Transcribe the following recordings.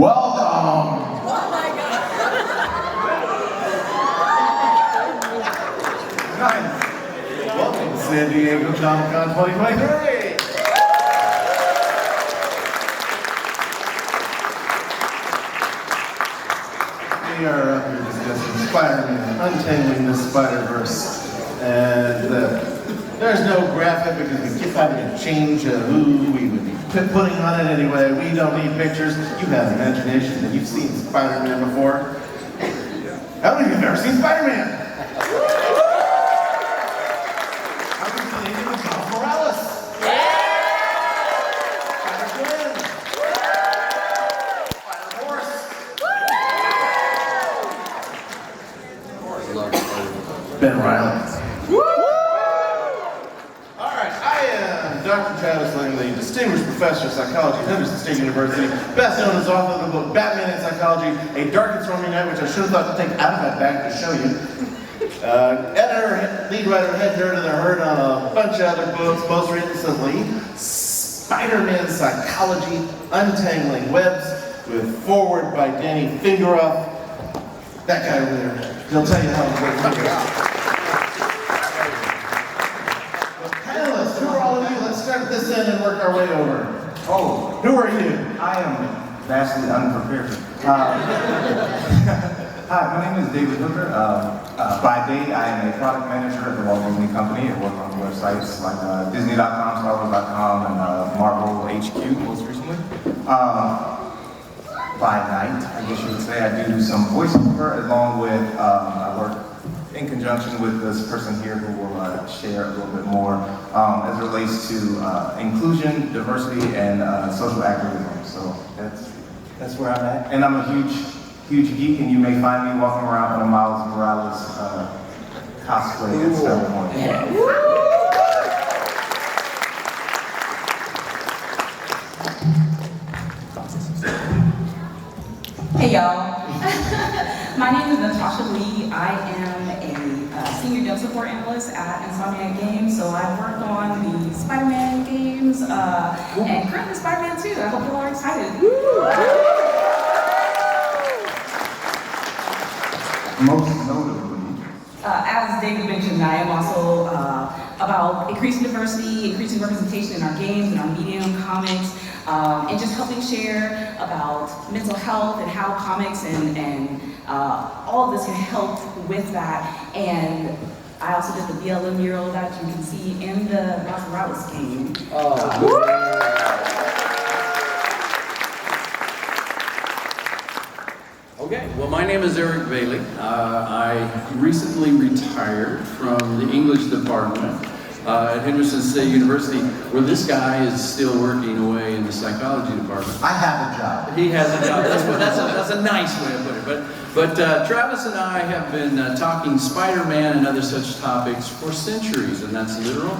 Welcome! Oh my God! Nice. Welcome to San Diego Comic-Con 2023! We are up here discussing Spider-Man, Untangling the Spider-Verse. And there's no graphic because we keep having to change who we would be putting on it anyway. We don't need pictures. You have imagination and you've seen Spider-Man before. How many of you have ever seen Spider-Man? How many of you have seen Morales? Spider-Gwen? Spider-Horse? Ben Riley. Dr. Travis Langley, distinguished professor of psychology at Henderson State University, best known as author of the book Batman and Psychology, A Dark and Stormy Night, which I should have thought to take out of my bag to show you. Editor, lead writer, head nerd of the herd on a bunch of other books, most recently Spider-Man Psychology, Untangling Webs, with foreword by Danny Fingeroth. That guy over there, he'll tell you how to work it out. Start this in and work our way over. Oh, who are you? I am vastly unprepared. Hi, my name is David Hooker. By day, I am a product manager at the Walt Disney Company. I work on websites like Disney.com, Star Wars.com, and Marvel HQ most recently. By night, I guess you would say, I do some voiceover along with I work in conjunction with this person here who will share a little bit more as it relates to inclusion, diversity, and social activism. So that's where I'm at. And I'm a huge geek, and you may find me walking around in a Miles Morales cosplay at some point. Hey y'all, my name is Natasha Lee. I am a senior dev support analyst at Insomniac Games, so I work on the Spider-Man games and currently Spider-Man 2. I hope you all are excited. Most notably, as David mentioned, I am also about increasing diversity, increasing representation in our games, in our medium, comics, and just helping share about mental health and how comics and all of this can help with that. And I also did the BLM mural that you can see in the Miles Morales game. Okay, well, my name is Eric Bailey. I recently retired from the English department at Henderson State University, where this guy is still working away in the psychology department. I have a job. He has a job. That's a nice way of putting it. But Travis and I have been talking Spider-Man and other such topics for centuries, and that's literal,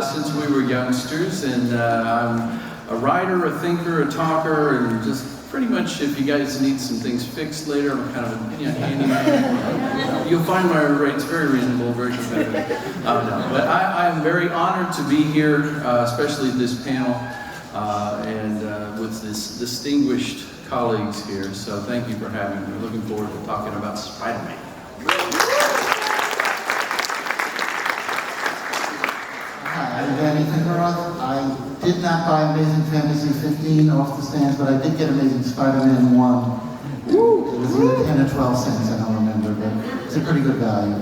since we were youngsters. And I'm a writer, a thinker, a talker, and just pretty much, if you guys need some things fixed later, I'm kind of a handyman. You'll find my rates very reasonable, very competitive. No, but I am very honored to be here, especially this panel, and with this distinguished colleagues here. So thank you for having me. We're looking forward to talking about Spider-Man. Hi, I'm Danny Fingeroth. I did not buy Amazing Fantasy 15 off the stands, but I did get Amazing Spider-Man 1. It was either 10 or 12 cents, I don't remember, but it's a pretty good value.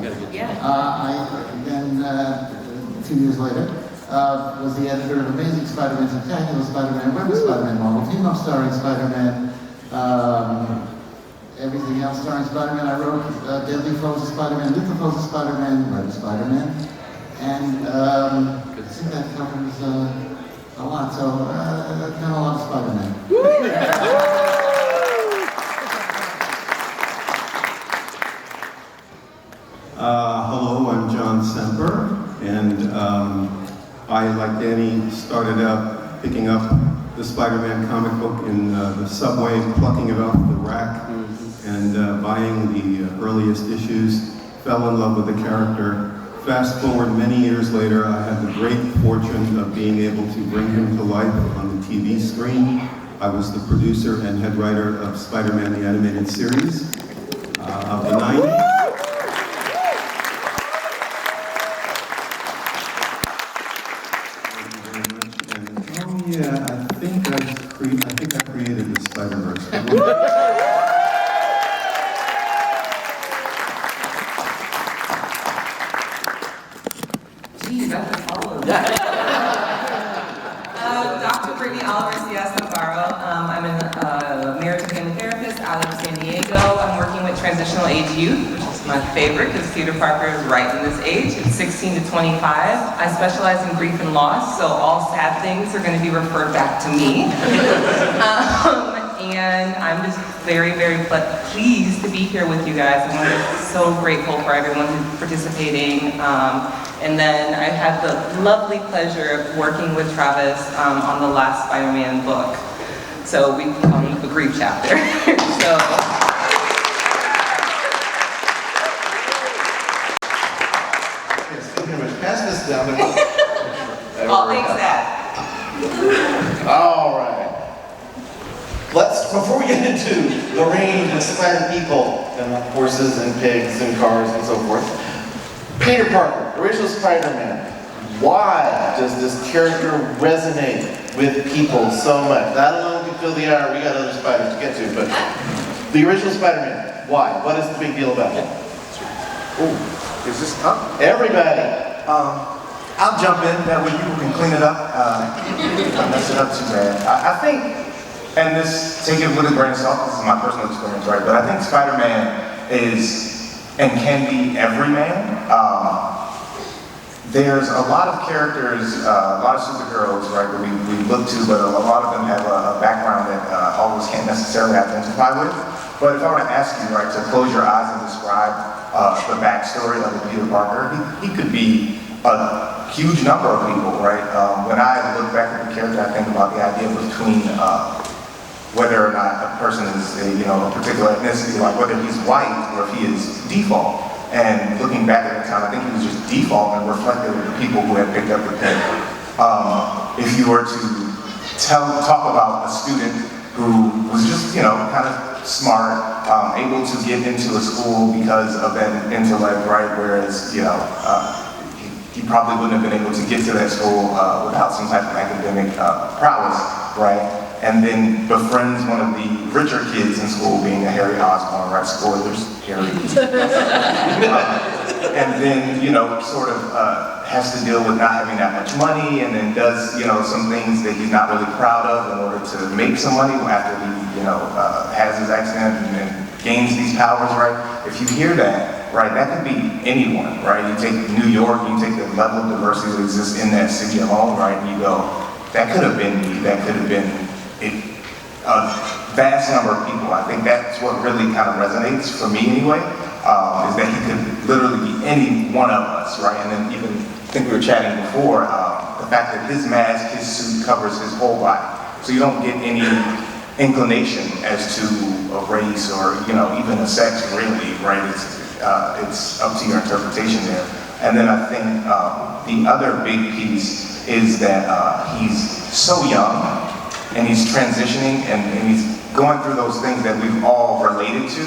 Then, a few years later, was the editor of Amazing Spider-Man, Spectacular Spider-Man, Web Spider-Man Marvel Team Up starring Spider-Man, everything else starring Spider-Man. I wrote Deadly Foes of Spider-Man, Lethal Foes of Spider-Man, Web Spider-Man, and I think that covers a lot, so I've done a lot of Spider-Man. Hello, I'm John Semper, and I, like Danny, started out picking up the Spider-Man comic book in the subway, plucking it off the rack, and buying the earliest issues, fell in love with the character. Fast forward many years later, I had the great fortune of being able to bring him to life on the TV screen I was the producer and head writer of Spider-Man the Animated Series of the 90s. Oh yeah, I think I created the Spider-Verse. Geez, that's a follow. Dr. Brittani Oliver Sillas-Navarro. I'm a marriage and family therapist out of San Diego. I'm working with transitional age youth, which is my favorite because Peter Parker is right in this age. It's 16 to 25. I specialize in grief and loss, so all sad things are going to be referred back to me. And I'm just very, very pleased to be here with you guys. I'm so grateful for everyone who's participating. And then I had the lovely pleasure of working with Travis on the last Spider-Man book. So we on the grief chapter. So. Speaking of which, pass this down. All things that. All right. Before we get into the range of spider people and horses and pigs and cars and so forth, Peter Parker, original Spider-Man. Why does this character resonate with people so much? That alone can fill the hour. We got other spiders to get to, but the original Spider-Man. Why? What is the big deal about it? Ooh, is this up? Everybody. I'll jump in, that way people can clean it up. If I mess it up too bad. I think, and this, take it with a grain of salt, this is my personal experience, right? But I think Spider-Man is, and can be every man. There's a lot of characters, a lot of superheroes, right, that we look to, but a lot of them have a background that all of us can't necessarily identify with. But if I were to ask you, right, to close your eyes and describe the backstory of Peter Parker, he could be a huge number of people, right? When I look back at the character, I think about the idea between whether or not a person is a particular ethnicity, like whether he's white or if he is default. And looking back at the time, I think he was just default and reflective of the people who had picked up the pen. If you were to talk about a student who was just, kind of smart, able to get into a school because of that intellect, right? Whereas, he probably wouldn't have been able to get to that school without some type of academic prowess, right? And then befriends one of the richer kids in school, being a Harry Osborn, right? Spoilers, Harry. And then, sort of has to deal with not having that much money, and then does, some things that he's not really proud of in order to make some money after he, has his accident and gains these powers, right? If you hear that, right, that could be anyone, right? You take New York, you take the level of diversity that exists in that city alone, right? And you go, that could have been me, that could have been a vast number of people. I think that's what really kind of resonates for me anyway, is that he could literally be any one of us, right? And then even, I think we were chatting before, the fact that his mask, his suit covers his whole body. So you don't get any inclination as to a race or, even a sex really, right? It's up to your interpretation there. And then I think the other big piece is that he's so young, and he's transitioning, and he's going through those things that we've all related to,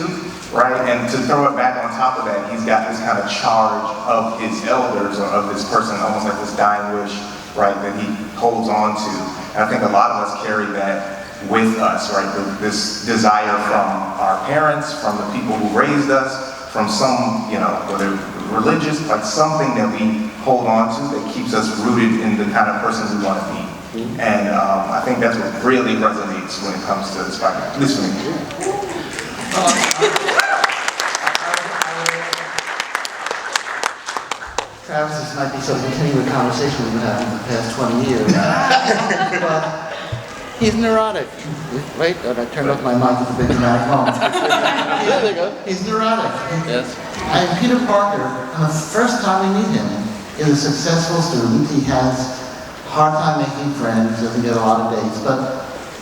right? And to throw it back on top of that, he's got this kind of charge of his elders, or of this person, almost like this dying wish, right, that he holds on to. And I think a lot of us carry that with us, right? This desire from our parents, from the people who raised us, from some, whether religious, like something that we hold on to that keeps us rooted in the kind of persons we want to be. And I think that's what really resonates when it comes to Spider-Man, at least for me. Travis, this might be some continuing conversation we've been having for the past 20 years. But he's neurotic, right? And I turned off my mic at the big dramatic moment. There they go. He's neurotic. Yes. I'm Peter Parker, and the first time we meet him, he's a successful student. He has hard time making friends, doesn't get a lot of dates, but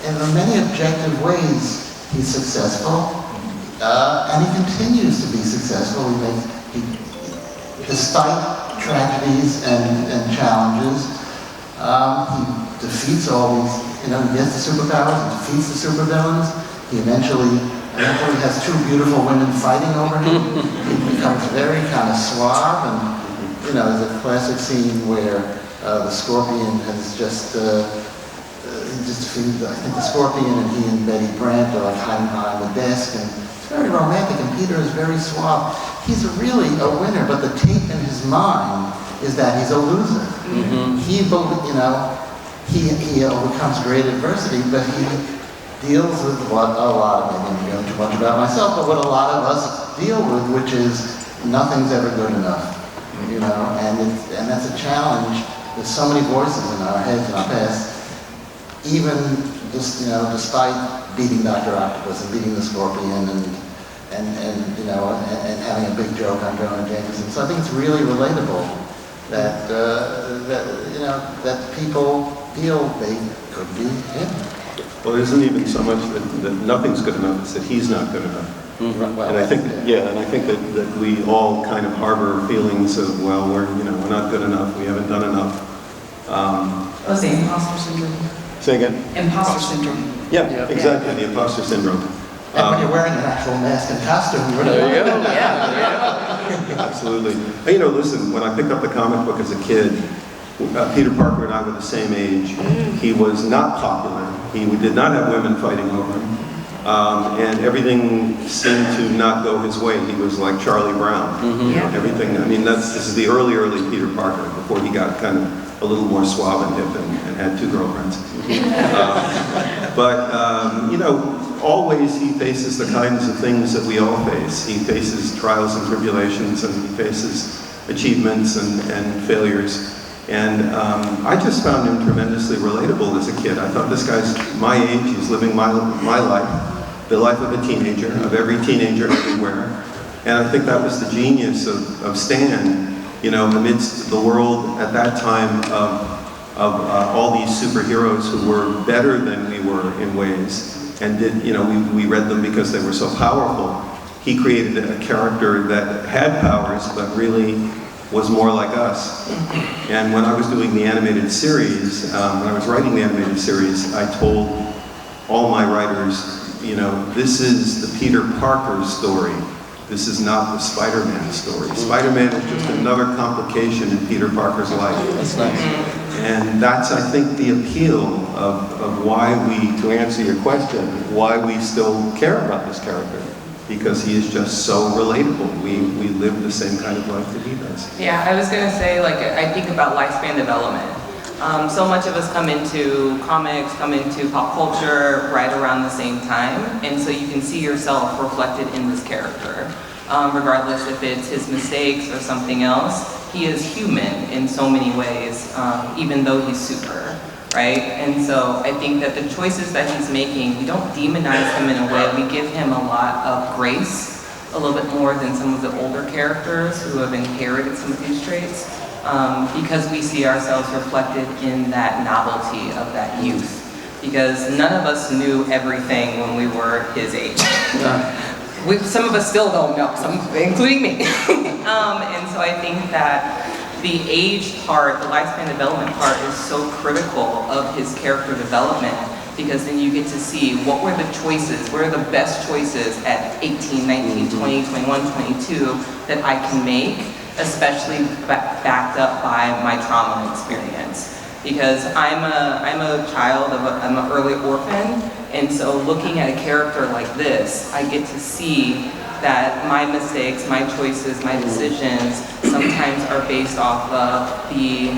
in the many objective ways, he's successful, and he continues to be successful. Despite tragedies and challenges, he defeats all these he gets the superpowers and defeats the supervillains. He eventually has two beautiful women fighting over him. He becomes very kind of suave, and there's a classic scene where the Scorpion has just defeated, I think, the Scorpion, and he and Betty Brant are like hiding behind the desk, and it's very romantic, and Peter is very suave. He's really a winner, but the tape in his mind is that he's a loser. He overcomes great adversity, but he deals with what a lot of, maybe I'm going too much about myself, but what a lot of us deal with, which is nothing's ever good enough, and that's a challenge. There's so many voices in our heads and our past, even just, despite beating Dr. Octopus and beating the Scorpion and having a big joke on Jonah Jameson. So I think it's really relatable that people feel they could be him. Well, it isn't even so much that nothing's good enough, it's that he's not good enough. Well, And I think, that we all kind of harbor feelings of, well, we're not good enough, we haven't done enough. What's the imposter syndrome? Say again? Imposter syndrome. Yeah, exactly, the imposter syndrome. And when you're wearing an actual mask and costume, you're There you go. Yeah. Absolutely. Listen, when I picked up the comic book as a kid, Peter Parker and I were the same age. He was not popular. He did not have women fighting over him. And everything seemed to not go his way. He was like Charlie Brown. Everything, this is the early Peter Parker, before he got kind of a little more suave and hip and had two girlfriends. Always he faces the kinds of things that we all face. He faces trials and tribulations, and he faces achievements and failures. And I just found him tremendously relatable as a kid. I thought, this guy's my age, he's living my life, the life of a teenager, of every teenager everywhere. And I think that was the genius of Stan, amidst the world at that time of all these superheroes who were better than we were in ways. And we read them because they were so powerful. He created a character that had powers, but really was more like us. And when I was doing the animated series, when I was writing the animated series, I told all my writers, this is the Peter Parker story. This is not the Spider-Man story. Spider-Man is just another complication in Peter Parker's life. That's nice. And that's, I think, the appeal of why we, to answer your question, why we still care about this character. Because he is just so relatable. We live the same kind of life that he does. Yeah, I was going to say, I think about lifespan development. So much of us come into comics, come into pop culture right around the same time, and so you can see yourself reflected in this character. Regardless if it's his mistakes or something else, he is human in so many ways, even though he's super, right? And so I think that the choices that he's making, we don't demonize him in a way, we give him a lot of grace, a little bit more than some of the older characters who have inherited some of these traits. Because we see ourselves reflected in that novelty of that youth. Because none of us knew everything when we were his age. Some of us still don't know, including me. And so I think that the age part, the lifespan development part, is so critical of his character development, because then you get to see what were the choices, what are the best choices at 18, 19, 20, 21, 22 that I can make, especially backed up by my trauma experience. Because I'm a child I'm an early orphan, and so looking at a character like this, I get to see that my mistakes, my choices, my decisions sometimes are based off of the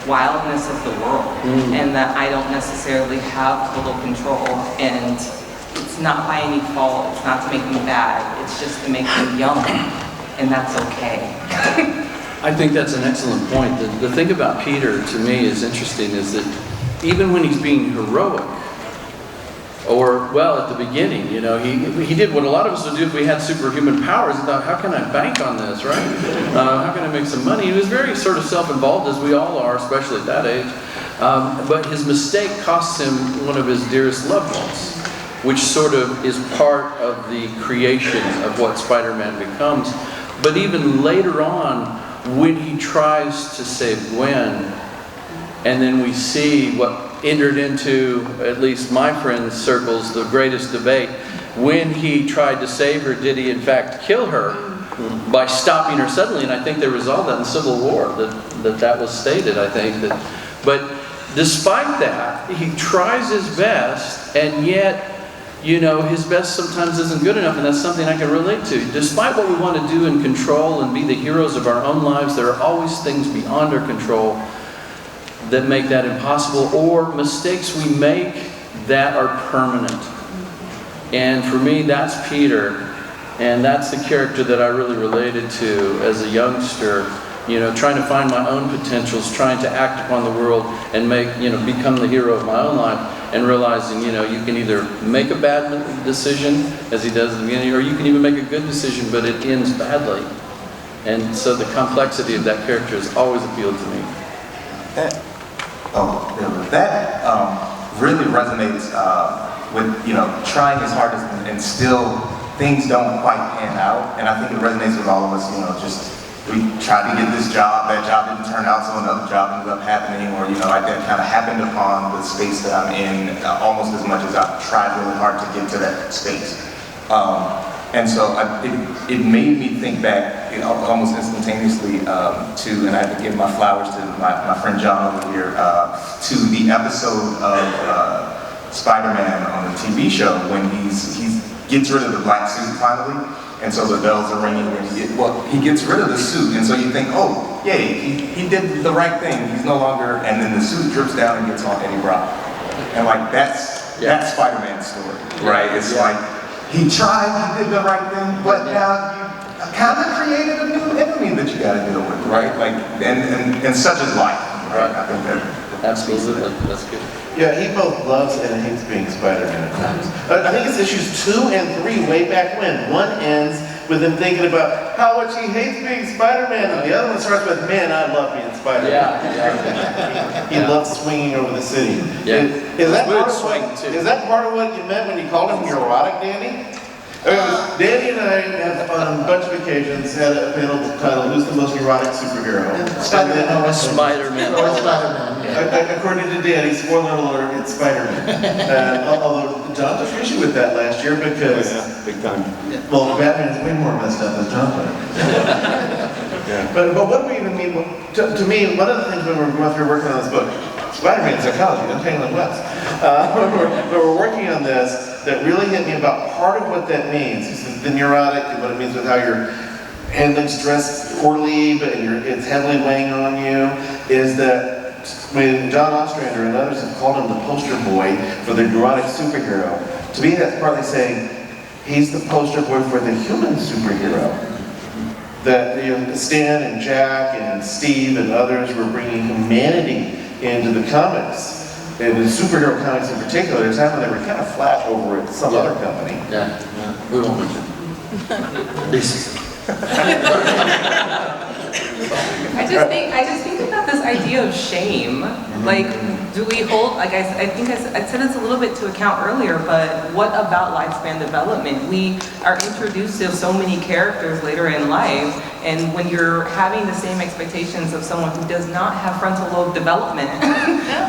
wildness of the world, and that I don't necessarily have total control, and it's not by any fault, it's not to make me bad, it's just to make me young. And that's okay. I think that's an excellent point. The thing about Peter, to me, is interesting, is that even when he's being heroic, or, well, at the beginning, he did what a lot of us would do if we had superhuman powers, and thought, how can I bank on this, right? How can I make some money? He was very sort of self-involved, as we all are, especially at that age. But his mistake costs him one of his dearest loved ones, which sort of is part of the creation of what Spider-Man becomes. But even later on, when he tries to save Gwen, and then we see what entered into, at least my friends' circles, the greatest debate. When he tried to save her, did he in fact kill her by stopping her suddenly? And I think they resolved that in Civil War, that was stated, I think. But despite that, he tries his best, and yet, you know, his best sometimes isn't good enough, and that's something I can relate to. Despite what we want to do and control and be the heroes of our own lives, there are always things beyond our control that make that impossible, or mistakes we make that are permanent. And for me, that's Peter, and that's the character that I really related to as a youngster. You know, trying to find my own potentials, trying to act upon the world and become the hero of my own life, and realizing, you know, you can either make a bad decision, as he does at the beginning, or you can even make a good decision, but it ends badly. And so the complexity of that character has always appealed to me. That really resonates with, you know, trying his hardest and still things don't quite pan out. And I think it resonates with all of us, you know, just we tried to get this job, that job didn't turn out, so another job ended up happening, or, you know, I then kind of happened upon the space that I'm in almost as much as I've tried really hard to get to that space. And so it made me think back, you know, almost instantaneously to, and I have to give my flowers to my friend John over here, to the episode of Spider-Man on the TV show when he gets rid of the black suit finally. And so the bells are ringing, and he gets rid of the suit, and so you think, oh, yay, he did the right thing. He's no longer, and then the suit drips down and gets on Eddie Brock. And like, that's Spider-Man's story, right? It's like, he tried, he did the right thing, but now you kind of created a new enemy that you gotta deal with, right? Like, and such is life, right? I think that. Absolutely, that's good. Yeah, he both loves and hates being Spider-Man at times. I think it's issues 2 and 3 way back when. One ends with him thinking about how much he hates being Spider-Man, and the other one starts with, man, I love being Spider-Man. Yeah. He loves swinging over the city. Yeah. Is that part of what you meant when you called him neurotic, Danny? Danny and I have, on a bunch of occasions, had a panel titled, Who's the Most Neurotic Superhero? Spider-Man. Spider-Man. Or Spider-Man. According to Danny, spoiler alert, it's Spider-Man. Although John took issue with that last year because, Big time. well, Batman's way more messed up than John put it. But what do we even mean? To me, one of the things when we were going through working on this book, Spider-Man Psychology, Untangling Webs, when we're working on this, that really hit me about part of what that means. The neurotic, and what it means with how you're handling stress poorly, but it's heavily weighing on you, is that when John Ostrander and others have called him the poster boy for the neurotic superhero, to me that's partly saying he's the poster boy for the human superhero. That, you know, Stan and Jack and Steve and others were bringing humanity into the comics. And the superhero comics in particular, there's a time when they were kind of flat over at some other company. Yeah, we won't mention. I just think about this idea of shame. Like, do we hold, like I think I said this a little bit to account earlier, but what about lifespan development? We are introduced to so many characters later in life, and when you're having the same expectations of someone who does not have frontal lobe development,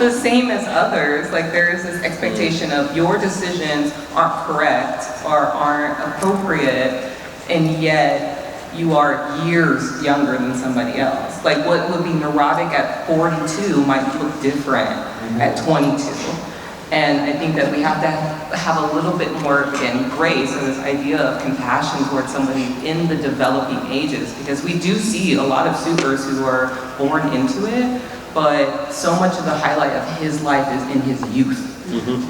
the same as others, like there is this expectation of your decisions aren't correct or aren't appropriate, and yet you are years younger than somebody else. Like what would be neurotic at 42 might look different at 22. And I think that we have to have a little bit more, again, grace, or this idea of compassion towards somebody in the developing ages, because we do see a lot of supers who are born into it, but so much of the highlight of his life is in his youth.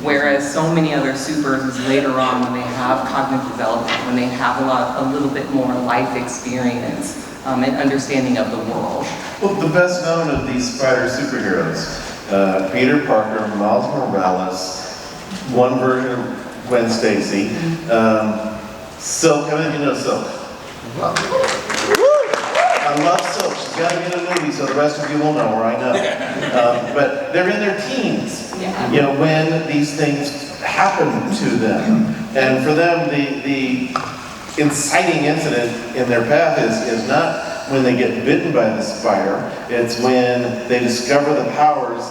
Whereas so many other supers is later on when they have cognitive development, when they have a little bit more life experience and understanding of the world. Well, the best known of these spider superheroes, Peter Parker, Miles Morales, one version of Gwen Stacy, Silk. How many of you know Silk? I love Silk. She's got to be in a movie, so the rest of you will know, or I know. But they're in their teens, you know, when these things happen to them. And for them, the inciting incident in their path is not when they get bitten by the spider. It's when they discover the powers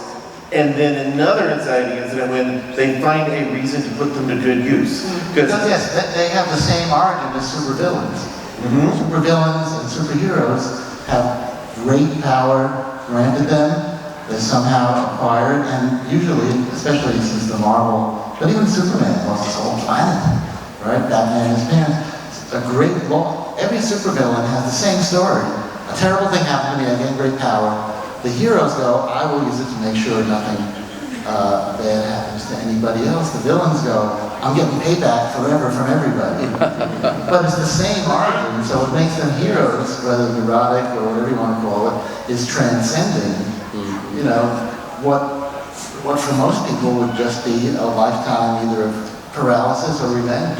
And then another inciting incident when they find a reason to put them to good use. Because Yes, they have the same origin as supervillains. Supervillains and superheroes have great power granted them, they somehow acquired, and usually, especially since the Marvel, but even Superman lost his whole planet, right? Batman and his parents. A great law. Every supervillain has the same story. A terrible thing happened to me, I gained great power. The heroes go, I will use it to make sure nothing bad happens to anybody else. The villains go, I'm getting payback forever from everybody. But it's the same origin, so what makes them heroes, whether neurotic or whatever you want to call it, is transcending, you know, what for most people would just be a lifetime either of paralysis or revenge.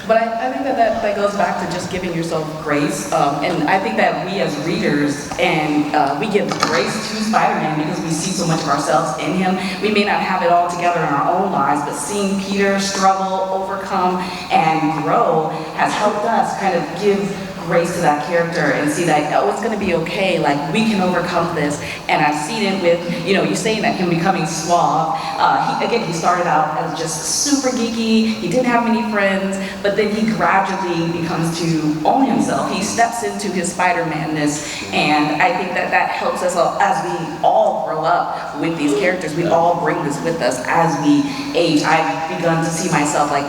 But I think that goes back to just giving yourself grace. And I think that we as readers, and we give grace to Spider-Man because we see so much of ourselves in him. We may not have it all together in our own lives, but seeing Peter struggle, overcome, and grow has helped us kind of give grace to that character and see that, oh, it's going to be okay, like we can overcome this. And I've seen it with, you know, you saying that him becoming suave. He started out as just super geeky, he didn't have many friends, but then he gradually becomes to own himself. He steps into his Spider-Man-ness, and I think that helps us all, as we all grow up with these characters. We all bring this with us as we age. I've begun to see myself like,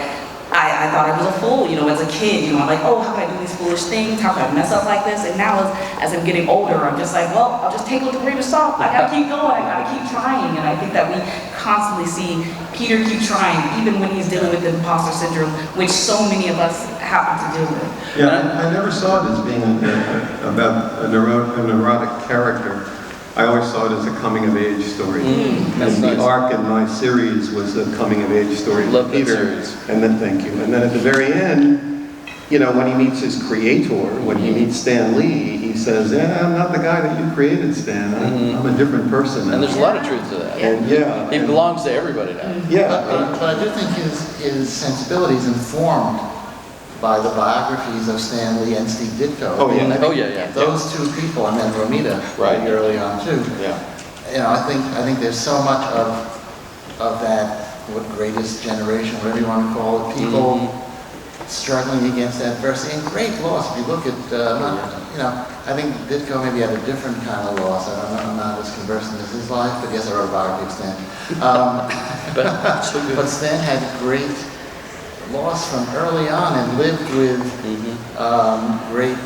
I thought I was a fool, you know, as a kid, you know, I'm like, oh, how can I do these foolish things? How can I mess up like this? And now as I'm getting older, I'm just like, well, I'll just take it with a grain of salt. I gotta keep going, I gotta keep trying. And I think that we constantly see Peter keep trying, even when he's dealing with the imposter syndrome, which so many of us happen to deal with. Yeah, I never saw it as being about a neurotic character. I always saw it as a coming-of-age story. That's And nice. the arc in my series was a coming-of-age story Love for that Peter. series. And then, thank you. And then at the very end, you know, when he meets his creator, when he meets Stan Lee, he says, yeah, I'm not the guy that you created, Stan. I'm a different person. And there's a lot of truth to that. And yeah. He belongs to everybody now. Yeah. But I do think his sensibility is informed by the biographies of Stan Lee and Steve Ditko. Oh, yeah. I think Oh, yeah. Those two people, and then Romita, Right. pretty early on too. Yeah. You know, I think there's so much of that, what greatest generation, whatever you want to call it, people struggling against adversity and great loss. If you look at, you know, I think Ditko maybe had a different kind of loss. I'm not as conversant as his life, but yes, I wrote a biography of Stan. But Stan had great loss from early on and lived with great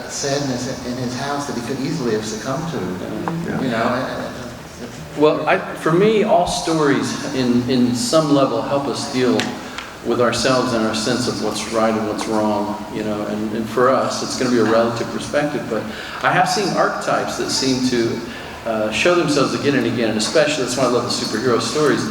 sadness in his house that he could easily have succumbed to. You know. Well, for me, all stories in some level help us deal with ourselves and our sense of what's right and what's wrong, you know, and for us, it's going to be a relative perspective, but I have seen archetypes that seem to show themselves again and again, and especially, that's why I love the superhero stories,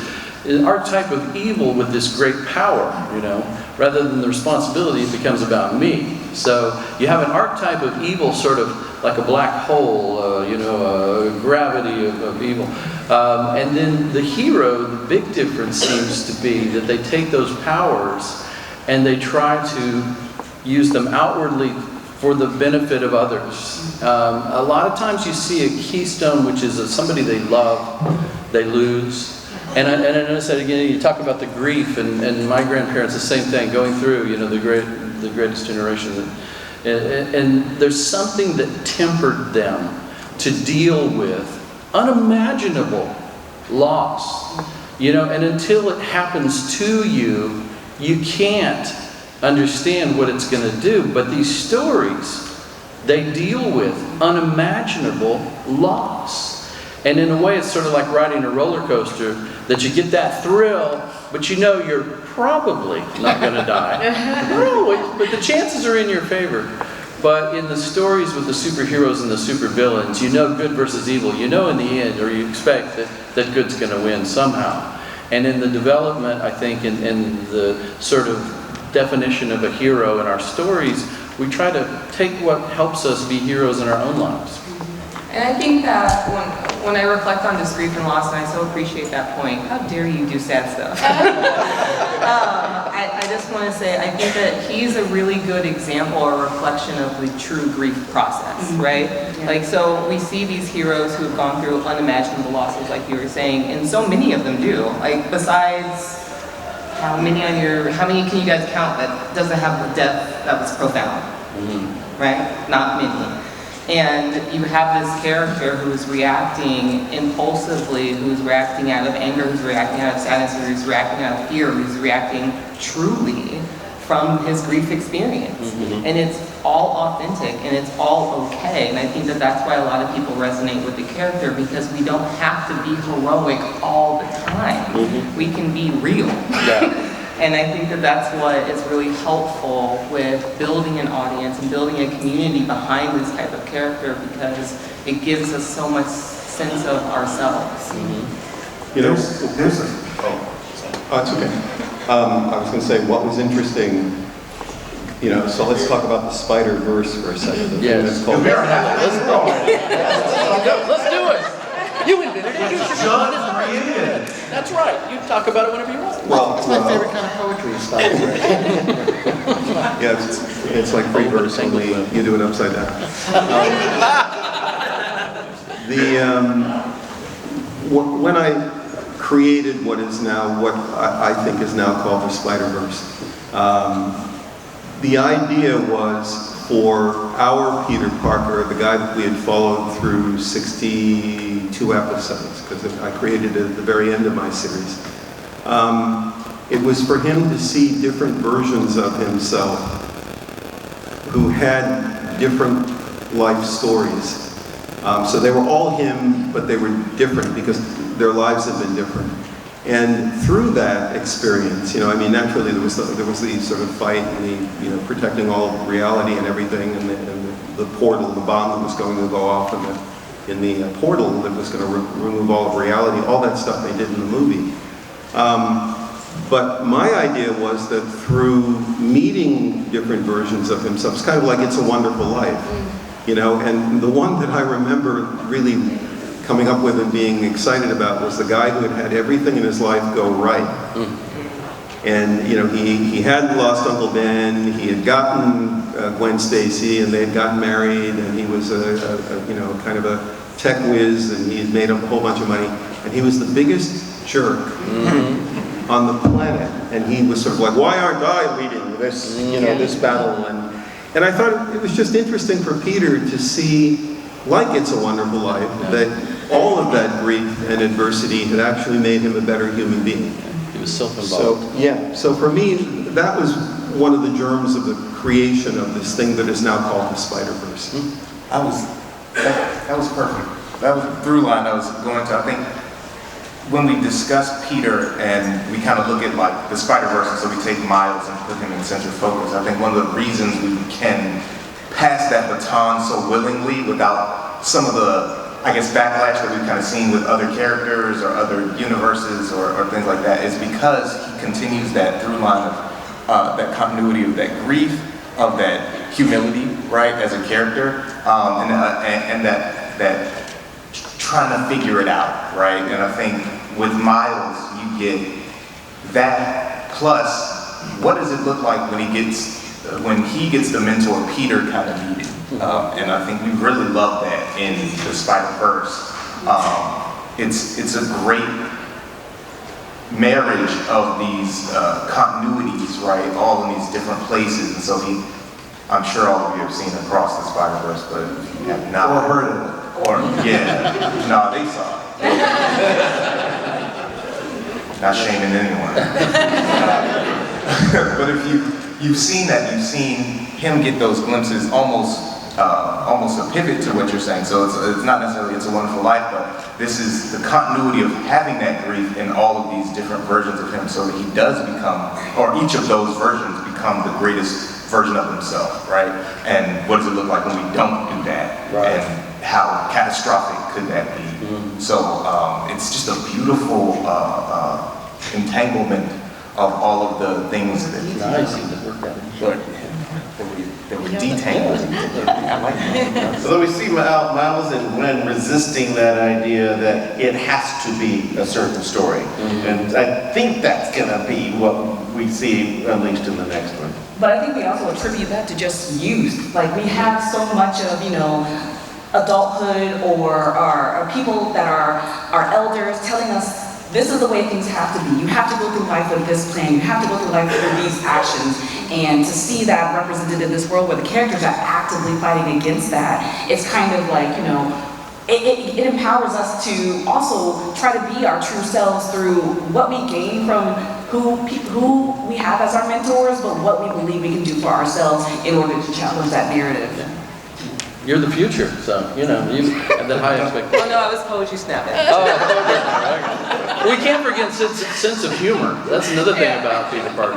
an archetype of evil with this great power, you know, rather than the responsibility, it becomes about me. So you have an archetype of evil, sort of like a black hole, you know, a gravity of evil. And then the hero, the big difference seems to be that they take those powers and they try to use them outwardly for the benefit of others. A lot of times you see a keystone, which is somebody they love, they lose. And I notice that again, you talk about the grief, and my grandparents, the same thing, going through, you know, the greatest generation. And there's something that tempered them to deal with unimaginable loss. You know, and until it happens to you, you can't understand what it's going to do. But these stories, they deal with unimaginable loss. And in a way, it's sort of like riding a roller coaster, that you get that thrill, but you know you're probably not going to die. But the chances are in your favor. But in the stories with the superheroes and the supervillains, you know good versus evil. You know in the end, or you expect that good's going to win somehow. And in the development, I think, in the sort of definition of a hero in our stories, we try to take what helps us be heroes in our own lives. And I think that when I reflect on this grief and loss, and I so appreciate that point, how dare you do sad stuff? I just want to say, I think that he's a really good example or reflection of the true grief process, right? Yeah. Like, so we see these heroes who have gone through unimaginable losses, like you were saying, and so many of them do. Like, besides, how many can you guys count that doesn't have the death that was profound? Right? Not many. And you have this character who is reacting impulsively, who's reacting out of anger, who's reacting out of sadness, who's reacting out of fear, who's reacting truly from his grief experience. And it's all authentic and it's all okay. And I think that that's why a lot of people resonate with the character, because we don't have to be heroic all the time. We can be real. And I think that that's what is really helpful with building an audience and building a community behind this type of character, because it gives us so much sense of ourselves. You know, it's okay. I was going to say, what was interesting, you know, so let's talk about the Spider-Verse for a second. Yes. Let's do it. You introduce yourself. That's right. You talk about it whenever you want. Well, It's my favorite kind of poetry style. yeah, it's like free verse, only you do it upside down. When I created what I think is now called the Spider-Verse, the idea was for our Peter Parker, the guy that we had followed through 62 episodes, because I created it at the very end of my series. It was for him to see different versions of himself who had different life stories. So they were all him, but they were different because their lives had been different. And through that experience, you know, I mean, naturally there was the sort of fight and the, you know, protecting all of reality and everything, and the portal, the bomb that was going to go off in the portal that was going to remove all of reality, all that stuff they did in the movie. But my idea was that through meeting different versions of himself, it's kind of like It's a Wonderful Life, you know, and the one that I remember really coming up with and being excited about was the guy who had everything in his life go right. And, you know, he had lost Uncle Ben, he had gotten Gwen Stacy, and they had gotten married, and he was you know, kind of a tech whiz, and he had made a whole bunch of money, and he was the biggest jerk on the planet. And he was sort of like, why aren't I leading this, you know, this battle? And I thought it was just interesting for Peter to see, like It's a Wonderful Life, that all of that grief and adversity had actually made him a better human being. He was self-involved. So for me, that was one of the germs of the creation of this thing that is now called the Spider-Verse. That was perfect. That was the through line I was going to. I think when we discuss Peter and we kind of look at like the Spider-Verse, and so we take Miles and put him in center focus, I think one of the reasons we can pass that baton so willingly without some of the, I guess, backlash that we've kind of seen with other characters or other universes or things like that, is because he continues that through line of that continuity of that grief, of that humility, right, as a character, and that trying to figure it out, right? And I think with Miles, you get that plus what does it look like when he gets the mentor Peter kind of needed. And I think we really love that in the Spider-Verse. It's a great marriage of these continuities, right? All in these different places. And so I'm sure all of you have seen Across the Spider-Verse, but if you have not, or heard of it, or no, they saw it. Not shaming anyone. But if you've seen that, you've seen him get those glimpses, almost a pivot to what you're saying. So it's not necessarily It's a Wonderful Life, but this is the continuity of having that grief in all of these different versions of him, so that he does become, or each of those versions become the greatest version of himself, right? And what does it look like when we don't do that? Right. And how catastrophic could that be? So it's just a beautiful entanglement of all of the things that Nice, he worked out. They were detailed. I like that. So we see Miles and Gwen resisting that idea that it has to be a certain story. And I think that's going to be what we see unleashed in the next one. But I think we also attribute that to just youth. Like we have so much of, adulthood or people that are our elders telling us this is the way things have to be. You have to go through life with this plan. You have to go through life with these actions. And to see that represented in this world where the characters are actively fighting against that, it's kind of like, it empowers us to also try to be our true selves through what we gain from who we have as our mentors, but what we believe we can do for ourselves in order to challenge that narrative. You're the future, so, you have that high expectation. Oh no, I was poetry snapping. We can't forget sense of humor. That's another thing about Peter Parker.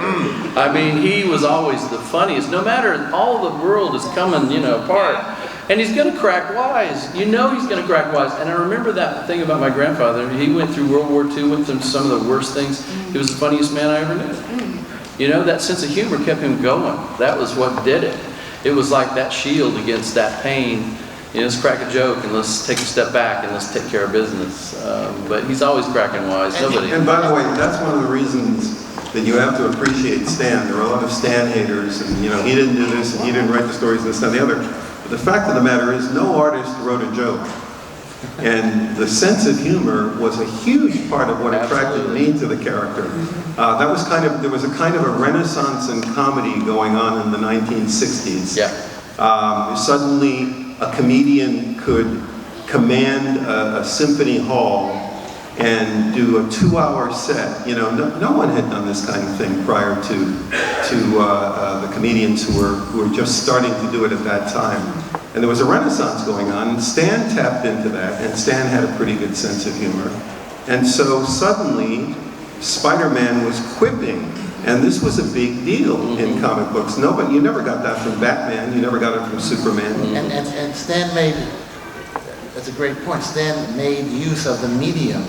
I mean, he was always the funniest. No matter, all the world is coming, apart. And he's going to crack wise. He's going to crack wise. And I remember that thing about my grandfather. He went through World War II, went through some of the worst things. He was the funniest man I ever knew. That sense of humor kept him going. That was what did it. It was like that shield against that pain. Let's crack a joke and let's take a step back and let's take care of business. But he's always cracking wise. And by the way, that's one of the reasons that you have to appreciate Stan. There are a lot of Stan haters, and he didn't do this, and he didn't write the stories, and this and the other. But the fact of the matter is, no artist wrote a joke. And the sense of humor was a huge part of what attracted me to the character. There was a kind of a renaissance in comedy going on in the 1960s. Suddenly, a comedian could command a symphony hall and do a 2-hour set. No one had done this kind of thing prior to the comedians who were just starting to do it at that time. And there was a renaissance going on, and Stan tapped into that, and Stan had a pretty good sense of humor. And so suddenly, Spider-Man was quipping, and this was a big deal in comic books. You never got that from Batman, you never got it from Superman. And Stan made, that's a great point, Stan made use of the medium.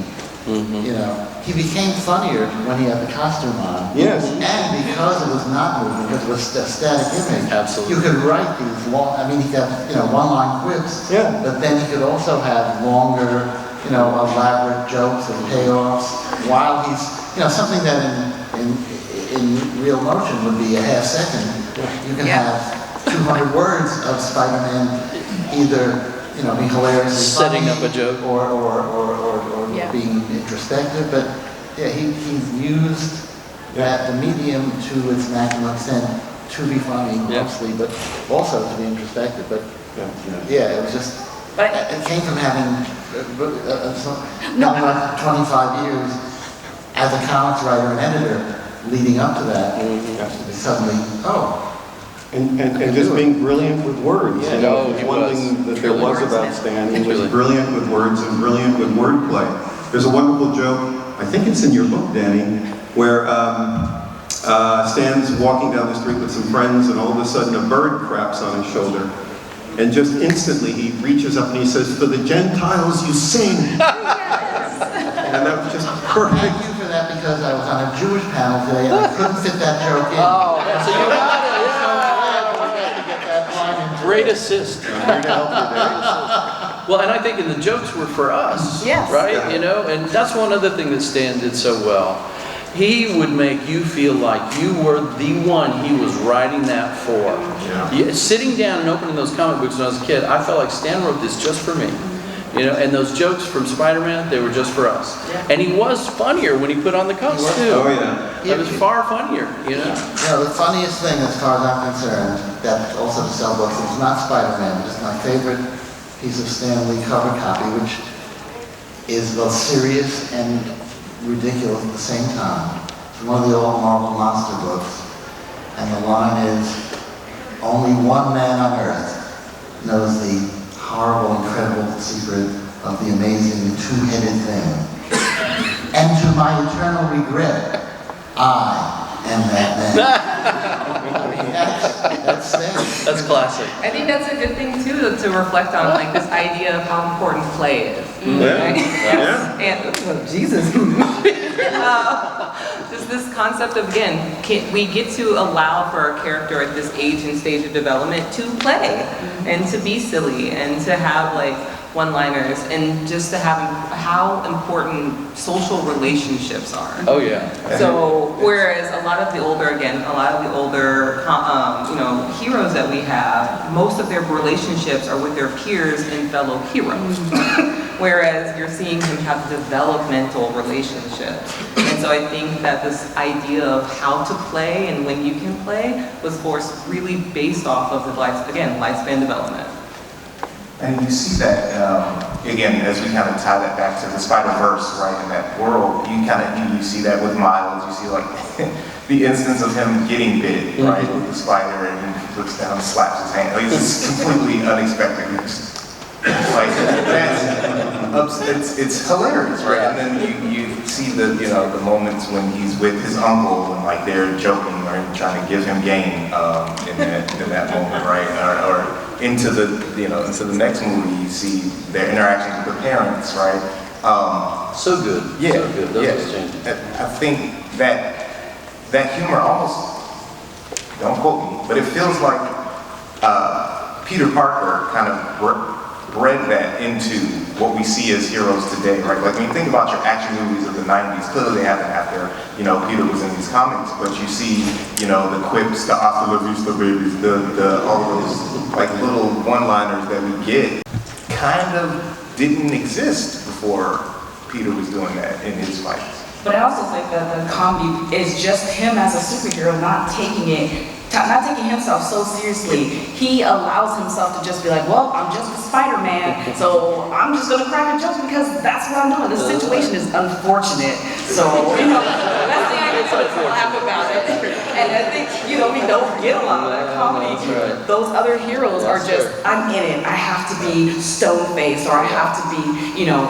He became funnier when he had the costume on. Yes. And because it was not moving, because it was a static image, Absolutely. you could write these long, he got, one-line quips, but then he could also have longer, elaborate jokes and payoffs while he's, something that in real motion would be a half second. You can have 200 words of Spider-Man either be hilariously setting funny, up a joke, or being introspective. But he used the medium to its maximum extent to be funny mostly, but also to be introspective. But it was just it came from having like 25 years as a comics writer and editor leading up to that. Suddenly, And just being brilliant with words. One thing that there was about Stan, he was brilliant with words and brilliant with wordplay. There's a wonderful joke, I think it's in your book, Danny, where Stan's walking down the street with some friends, and all of a sudden a bird craps on his shoulder. And just instantly he reaches up and he says, "For the Gentiles you sing." And that was just perfect. Thank you for that, because I was on a Jewish panel today and I couldn't fit that joke in. So you got it. Great assist. Well, and I think the jokes were for us, right? And that's one other thing that Stan did so well. He would make you feel like you were the one he was writing that for. Sitting down and opening those comic books when I was a kid, I felt like Stan wrote this just for me. And those jokes from Spider-Man, they were just for us. And he was funnier when he put on the costume. It was far funnier, The funniest thing, as far as I'm concerned, that also to sell books, is not Spider-Man, just my favorite piece of Stan Lee cover copy, which is both serious and ridiculous at the same time. It's one of the old Marvel Monster books, and the line is, "Only one man on earth knows the horrible, incredible secret of the amazing two-headed thing. And to my eternal regret, I am that man." That's That's classic. I think that's a good thing too to reflect on, like this idea of how important play is. And oh, Jesus. Just this concept of, again, we get to allow for our character at this age and stage of development to play and to be silly and to have like one-liners and just to have how important social relationships are. Oh yeah. So whereas a lot of the older heroes that we have, most of their relationships are with their peers and fellow heroes. Whereas you're seeing him have developmental relationships. And so I think that this idea of how to play and when you can play was really based off of the lifespan development. And you see that, again, as we kind of tie that back to the Spider-Verse, right, in that world, you see that with Miles, you see like the instance of him getting bit, right, with the spider, and he looks down and slaps his hand. Like, it's completely unexpected. Like, it's hilarious, right? And then you see the moments when he's with his uncle and like they're joking or trying to give him game in that moment, right? Or into the next movie, you see their interactions with the parents, right? So good. Yeah, so good. Those yeah. changes. I think that humor almost, don't quote me, but it feels like Peter Parker kind of bred that into what we see as heroes today, right? Like when you think about your action movies of the 90s, clearly they haven't had their, Peter was in these comics, but you see, the quips, the hasta la vista babies, all those like little one-liners that we get kind of didn't exist before Peter was doing that in his fights. But I also think that the comedy is just him as a superhero not taking himself so seriously. He allows himself to just be like, well, I'm just Spider-Man, so I'm just gonna crack a joke because that's what I'm doing. This situation is unfortunate, so that's the idea to laugh about it. And I think we don't get a lot of that comedy. Right. Those other heroes are just, I'm in it. I have to be stone-faced, or I have to be,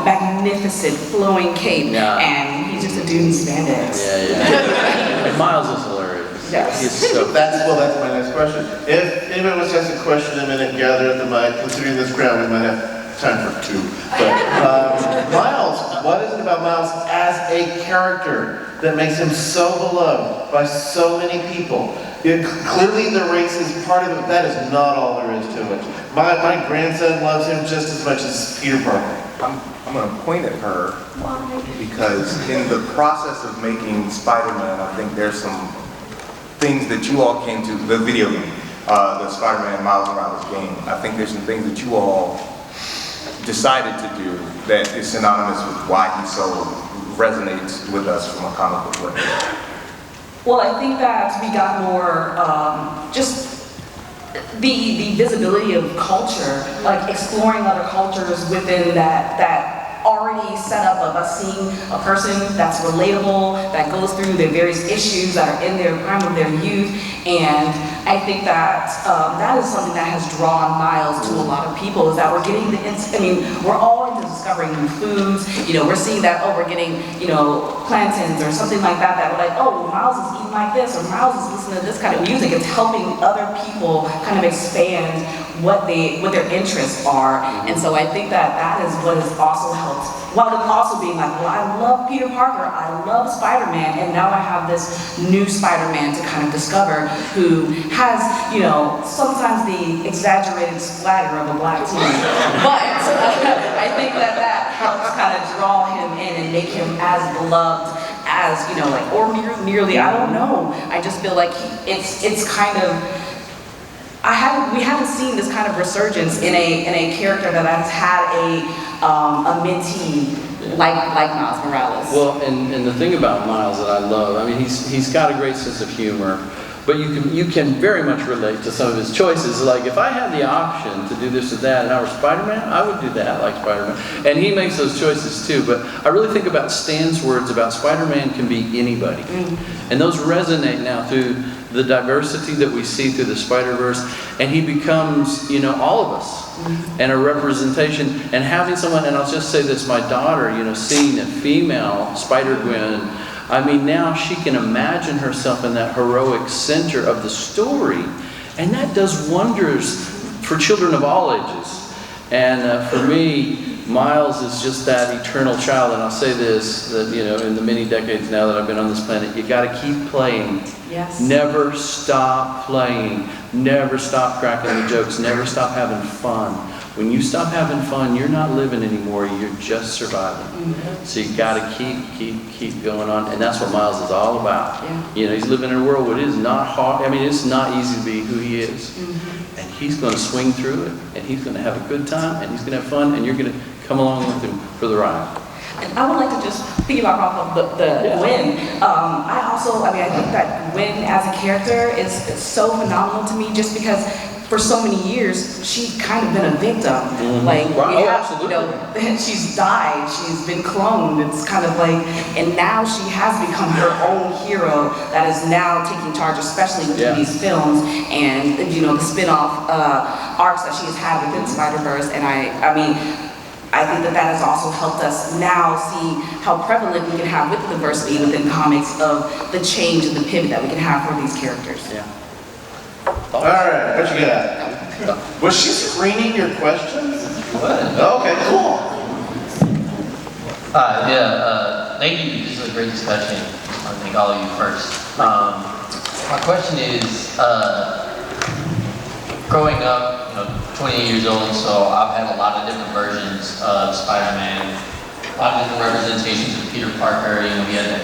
magnificent, flowing cape, and he's just a dude in spandex. Yeah. And Miles is hilarious. Yes. That's my next question. If anybody wants to ask a question in a minute, gather at the mic. Considering this crowd, we might have time for two. But Miles, what is it about Miles as a character that makes him so beloved by so many people? Clearly the race is part of it, but that is not all there is to it. My grandson loves him just as much as Peter Parker. I'm going to point at her because in the process of making Spider-Man, I think there's some things that you all came to, the video game, the Spider-Man Miles Morales game, I think there's some things that you all decided to do that is synonymous with why he so resonates with us from a comic book point of view. Well, I think that we got more just the visibility of culture, like exploring other cultures within that already set up of us seeing a person that's relatable, that goes through their various issues that are in their prime of their youth. And I think that that is something that has drawn Miles to a lot of people, is that we're getting we're all into discovering new foods. We're seeing that, we're getting, plantains or something like that we're like, Miles is eating like this, or Miles is listening to this kind of music. It's helping other people kind of expand what their interests are. And so I think that is what has also helped, while it also being like, well, I love Peter Parker, I love Spider-Man, and now I have this new Spider-Man to kind of discover, who has, sometimes the exaggerated splatter of a black teen. But I think that helps kind of draw him in and make him as beloved as, or nearly, I don't know. I just feel like it's kind of, we haven't seen this kind of resurgence in a character that has had a mentee like Miles Morales. Well, and the thing about Miles that I love, he's got a great sense of humor, but you can very much relate to some of his choices. Like, if I had the option to do this or that and I were Spider-Man, I would do that like Spider-Man. And he makes those choices too, but I really think about Stan's words about Spider-Man can be anybody. And those resonate now through the diversity that we see through the Spider-Verse, and he becomes, all of us, and a representation, and having someone, and I'll just say this, my daughter, seeing a female Spider-Gwen, now she can imagine herself in that heroic center of the story, and that does wonders for children of all ages. And for me, Miles is just that eternal child, and I'll say this, that, you know, in the many decades now that I've been on this planet, you gotta keep playing. Yes. Never stop playing. Never stop cracking the jokes. Never stop having fun. When you stop having fun, you're not living anymore, you're just surviving. So you gotta keep going on, and that's what Miles is all about. Yeah. You know, he's living in a world where it is not hard, I mean, it's not easy to be who he is. And he's gonna swing through it, and he's gonna have a good time, and he's gonna have fun, and you're gonna come along with him for the ride. And I would like to just piggyback off of the Gwen. I think that Gwen as a character is so phenomenal to me, just because for so many years she's kind of been a victim. Like, we have, you know, she's died, she's been cloned. It's kind of like, and now she has become her own hero that is now taking charge, especially with these films and, you know, the spin-off arcs that she has had within Spider-Verse. And I think that that has also helped us now see how prevalent we can have with diversity within comics, of the change and the pivot that we can have for these characters. Yeah. All right, what you got? Was she screening your questions? What? Okay, cool. Thank you. This is a great discussion. I want to thank all of you first. My question is, growing up, 28 years old, so I've had a lot of different versions of Spider-Man, a lot of different representations of Peter Parker. We had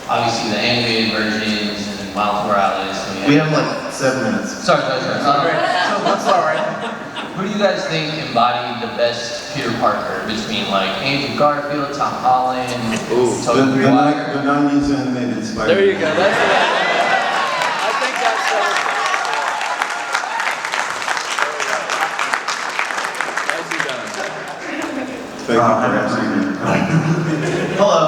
obviously the animated versions and Miles Morales. We have like 7 minutes. Sorry. I'm sorry. Who do you guys think embodied the best Peter Parker between like Andrew Garfield, Tom Holland, Tobey Maguire? The 90s animated Spider-Man. There you go. That's I think that's Thank you for asking me. Hello.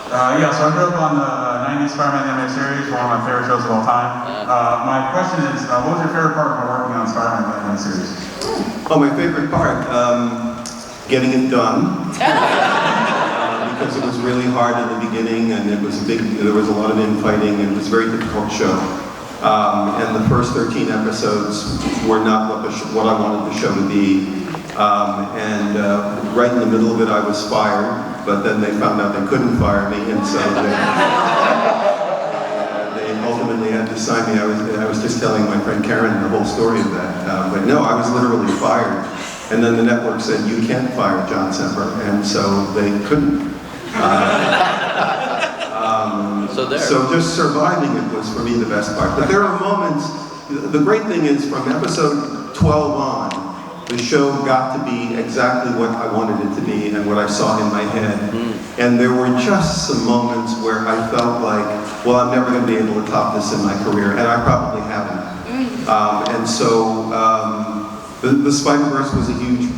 So I grew up on the 90s Spider-Man animated series, one of my favorite shows of all time. My question is, what was your favorite part of working on Spider-Man animated series? Oh, my favorite part, getting it done. Because it was really hard in the beginning, and there was a lot of infighting, and it was a very difficult show. And the first 13 episodes were not what I wanted the show to be. Right in the middle of it, I was fired, but then they found out they couldn't fire me, and so they ultimately had to sign me. I was just telling my friend Karen the whole story of that. But no, I was literally fired. And then the network said, you can't fire John Semper, and so they couldn't. So just surviving it was for me the best part. But there are moments, the great thing is from episode 12 on, the show got to be exactly what I wanted it to be and what I saw in my head. And there were just some moments where I felt like, well, I'm never going to be able to top this in my career, and I probably haven't. The Spider-Verse was a huge,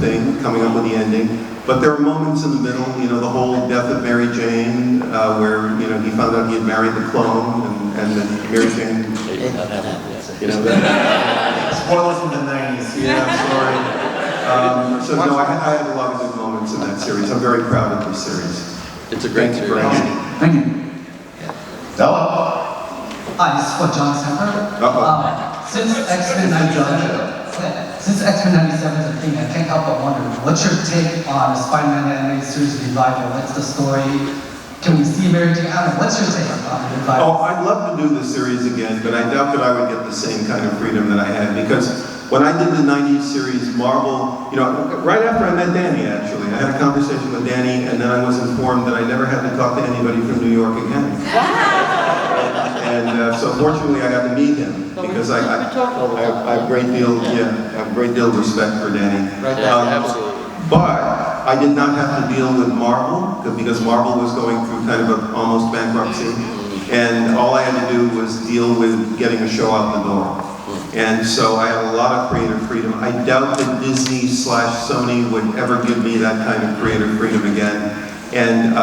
thing, coming up with the ending. But there were moments in the middle, the whole death of Mary Jane, where, he found out he had married the clone, and then Mary Jane, Spoilers from the 90s. Yeah, I'm sorry. No, I had a lot of good moments in that series. I'm very proud of this series. It's a great series. Thank you. Hello. Hi, this is for John Semper. Since X-Men 97 is a thing, I can't help but wonder, what's your take on the Spider-Man animated series revival? What's the story? Can we see Mary Jane? What's your take on the revival? Oh, I'd love to do the series again, but I doubt that I would get the same kind of freedom that I had, because when I did the 90s series, Marvel, right after I met Danny, actually, I had a conversation with Danny, and then I was informed that I never had to talk to anybody from New York again. And so fortunately I got to meet him, because I have a great deal, of respect for Danny. Absolutely. But I did not have to deal with Marvel, because Marvel was going through kind of almost bankruptcy. And all I had to do was deal with getting a show out the door. And so I had a lot of creative freedom. I doubt that Disney/Sony would ever give me that kind of creative freedom again. And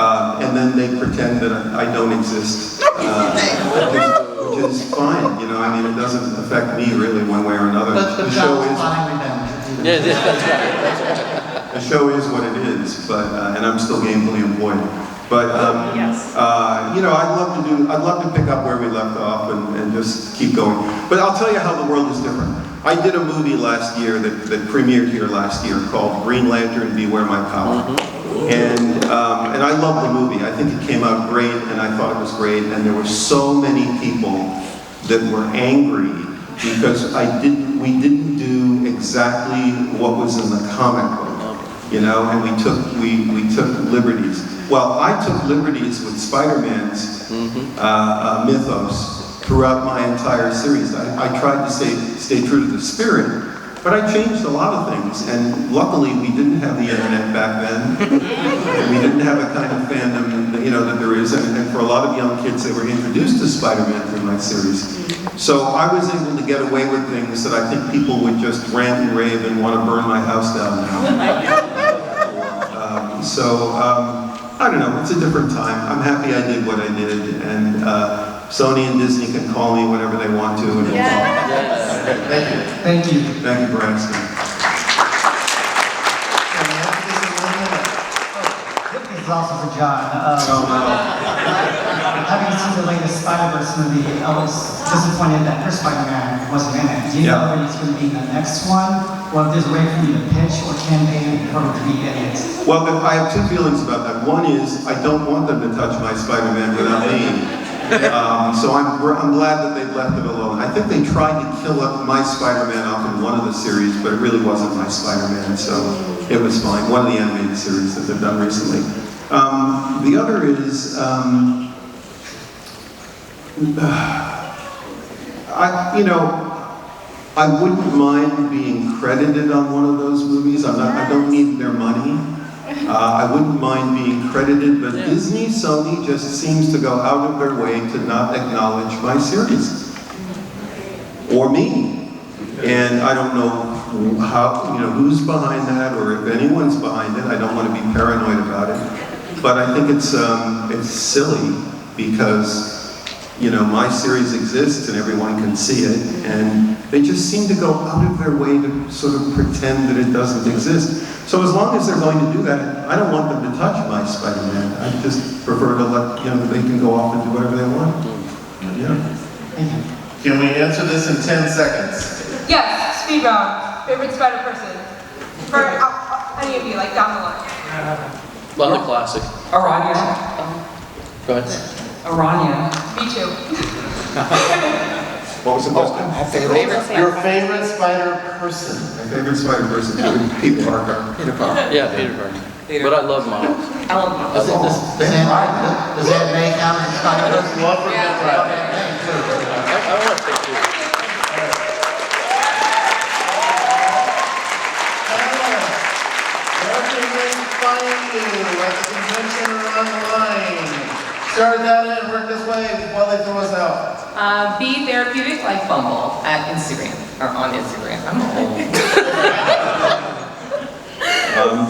then they pretend that I don't exist, which is fine. It doesn't affect me really one way or another. The show is fine. Yeah, that's right. The show is what it is, and I'm still gainfully employed. But I'd love to pick up where we left off and just keep going. But I'll tell you how the world is different. I did a movie last year that premiered here last year called Green Lantern, Beware My Power. And I love the movie. I think it came out great, and I thought it was great. And there were so many people that were angry because we didn't do exactly what was in the comic book, and we took liberties. Well, I took liberties with Spider-Man's mythos throughout my entire series. I tried to stay true to the spirit, but I changed a lot of things. And luckily, we didn't have the internet back then. And we didn't have a kind of fandom, that there is. And for a lot of young kids, they were introduced to Spider-Man through my series. So I was able to get away with things that I think people would just rant and rave and want to burn my house down now. I don't know, it's a different time. I'm happy I did what I did, and Sony and Disney can call me whenever they want to. And Thank you. Thank you. Thank you for asking. This is also for John. Having seen the latest Spider-Verse movie, I was disappointed that first Spider-Man wasn't in it. Do you know when it's going to be in the next one? Or if there's a way for you to pitch or campaign for it to be in it? Well, I have two feelings about that. One is, I don't want them to touch my Spider-Man without me. So I'm glad that they've left it alone. I think they tried to kill my Spider-Man off in one of the series, but it really wasn't my Spider-Man, so it was fine. One of the animated series that they've done recently. The other is, I wouldn't mind being credited on one of those movies. I don't need their money. I wouldn't mind being credited, but Disney, Sony just seems to go out of their way to not acknowledge my series. Or me. And I don't know who's behind that, or if anyone's behind it. I don't want to be paranoid about it. But I think it's silly because my series exists and everyone can see it, and they just seem to go out of their way to sort of pretend that it doesn't exist. So as long as they're going to do that, I don't want them to touch my Spider-Man. I just prefer to let, they can go off and do whatever they want. Can we answer this in 10 seconds? Yes, speed round. Favorite spider person? For any of you, like down the line. Love the classic. Aranya. Go ahead. Aranya. Me too. What was the question? Your favorite spider person? My favorite spider person is Peter Parker. Yeah, Peter Parker. But I love Miles. I love Miles. Does that make out as Spider-Verse? Love for I want to pick you. Where can they find you? At the convention or online? Start that in, work this way while they throw us out. Be therapeutic like Bumble at Instagram, or on Instagram. I'm old.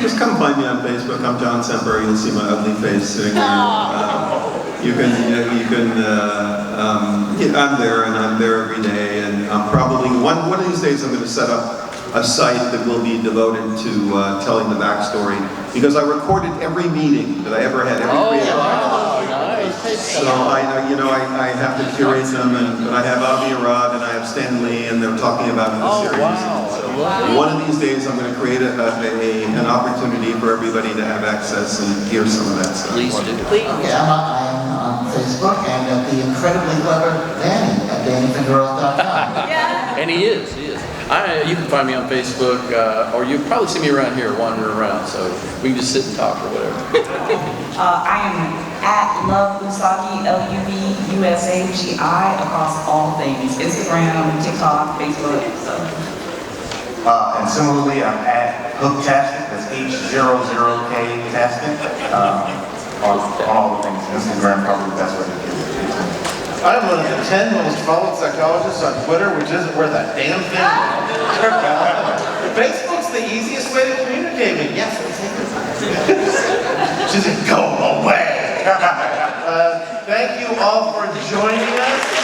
Just come find me on Facebook. I'm John Semper. You'll see my ugly face sitting there. I'm there, and I'm there every day. And I'm probably one of these days I'm going to set up a site that will be devoted to telling the backstory, because I recorded every meeting that I ever had. So I have to curate them, and I have Avi Arad and I have Stan Lee, and they're talking about the series. So one of these days, I'm going to create an opportunity for everybody to have access and hear some of that stuff. Please do. Okay, I'm on Facebook and at the incredibly clever Danny at DannyFingeroth.com. And he is. You can find me on Facebook, or you'll probably see me around here wandering around, so we can just sit and talk or whatever. I am at Love Usagi, LUVUSAGI, across all things. Instagram, TikTok, Facebook. And similarly, I'm at Hooktastic, that's H00K-tastic, on all the things. Instagram, probably the best way to get it. I'm one of the 10 most followed psychologists on Twitter, which isn't worth a damn thing. Facebook's the easiest way to communicate with me. Yes, we'll take this. She said, go away. Thank you all for joining us.